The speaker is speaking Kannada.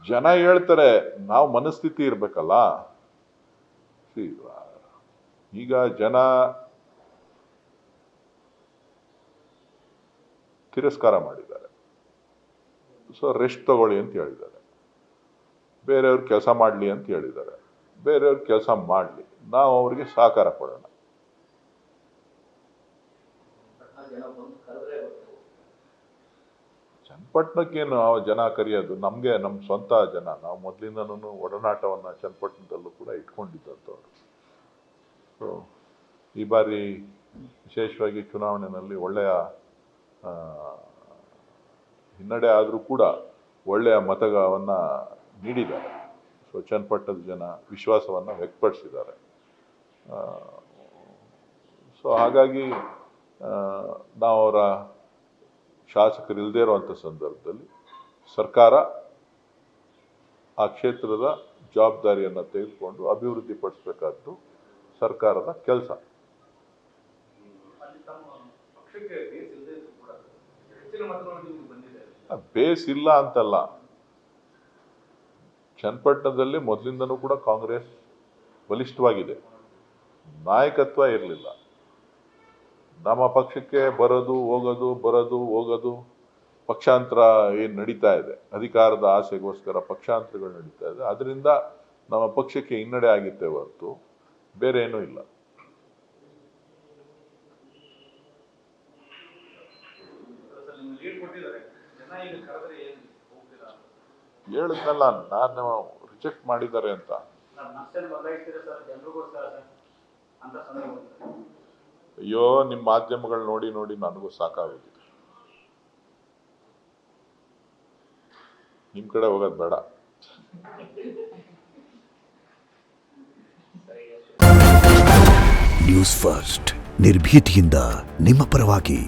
ಜನ ಹೇಳ್ತಾರೆ, ನಾವು ಮನಸ್ಥಿತಿ ಇರಬೇಕಲ್ಲ. ಈಗ ಜನ ತಿರಸ್ಕಾರ ಮಾಡಿದ್ದಾರೆ, ಸೊ ರೆಸ್ಟ್ ತಗೊಳ್ಳಿ ಅಂತ ಹೇಳಿದ್ದಾರೆ. ಬೇರೆಯವ್ರು ಕೆಲಸ ಮಾಡಲಿ ಅಂತ ಹೇಳಿದ್ದಾರೆ. ಬೇರೆಯವ್ರು ಕೆಲಸ ಮಾಡಲಿ, ನಾವು ಅವ್ರಿಗೆ ಸಹಕಾರ ಕೊಡೋಣ. ಚನ್ನಪಟ್ಟಣಕ್ಕೇನು ಜನ ಕರೆಯೋದು, ನಮಗೆ ನಮ್ಮ ಸ್ವಂತ ಜನ, ನಾವು ಮೊದಲಿಂದನೂ ಒಡನಾಟವನ್ನು ಚನ್ನಪಟ್ಟಣದಲ್ಲೂ ಕೂಡ ಇಟ್ಕೊಂಡಿದ್ದಂಥವ್ರು. ಸೊ ಈ ಬಾರಿ ವಿಶೇಷವಾಗಿ ಚುನಾವಣೆಯಲ್ಲಿ ಒಳ್ಳೆಯ ಹಿನ್ನಡೆ ಆದರೂ ಕೂಡ ಒಳ್ಳೆಯ ಮತವನ್ನು ನೀಡಿದ್ದಾರೆ. ಸೊ ಚನ್ನಪಟ್ಟಣದ ಜನ ವಿಶ್ವಾಸವನ್ನು ವ್ಯಕ್ತಪಡಿಸಿದ್ದಾರೆ. ಸೊ ಹಾಗಾಗಿ ನಾವು ಅವರ ಶಾಸಕರು ಇಲ್ಲದೇ ಇರುವಂಥ ಸಂದರ್ಭದಲ್ಲಿ ಸರ್ಕಾರ ಆ ಕ್ಷೇತ್ರದ ಜವಾಬ್ದಾರಿಯನ್ನು ತೆಗೆದುಕೊಂಡು ಅಭಿವೃದ್ಧಿ ಪಡಿಸಬೇಕಾದ್ದು ಸರ್ಕಾರದ ಕೆಲಸ. ಬೇಸ್ ಇಲ್ಲ ಅಂತಲ್ಲ, ಚನ್ನಪಟ್ಟಣದಲ್ಲಿ ಮೊದಲಿಂದನೂ ಕೂಡ ಕಾಂಗ್ರೆಸ್ ಬಲಿಷ್ಠವಾಗಿದೆ, ನಾಯಕತ್ವ ಇರಲಿಲ್ಲ. ನಮ್ಮ ಪಕ್ಷಕ್ಕೆ ಬರೋದು ಹೋಗೋದು ಪಕ್ಷಾಂತರ ಏನು ನಡೀತಾ ಇದೆ, ಅಧಿಕಾರದ ಆಸೆಗೋಸ್ಕರ ಪಕ್ಷಾಂತರಗಳು ನಡೀತಾ ಇದೆ. ಅದರಿಂದ ನಮ್ಮ ಪಕ್ಷಕ್ಕೆ ಹಿನ್ನಡೆ ಆಗಿತ್ತೆ ಹೊರತು ಬೇರೆ ಏನೂ ಇಲ್ಲ. ಹೇಳಿದ್ನಲ್ಲ, ನಾನು ರಿಜೆಕ್ಟ್ ಮಾಡಿದ್ದಾರೆ ಅಂತ. ಅಯ್ಯೋ, ನಿಮ್ಮ ಮಾಧ್ಯಮಗಳು ನೋಡಿ ನನಗೂ ಸಾಕಾಗೋಗಿದೆ. ನಿಮ್ಮ ಕಡೆ ಹೋಗೋದು ಬೇಡ. ನ್ಯೂಸ್ ಫಸ್ಟ್, ನಿರ್ಭೀತಿಯಿಂದ ನಿಮ್ಮ ಪರವಾಗಿ.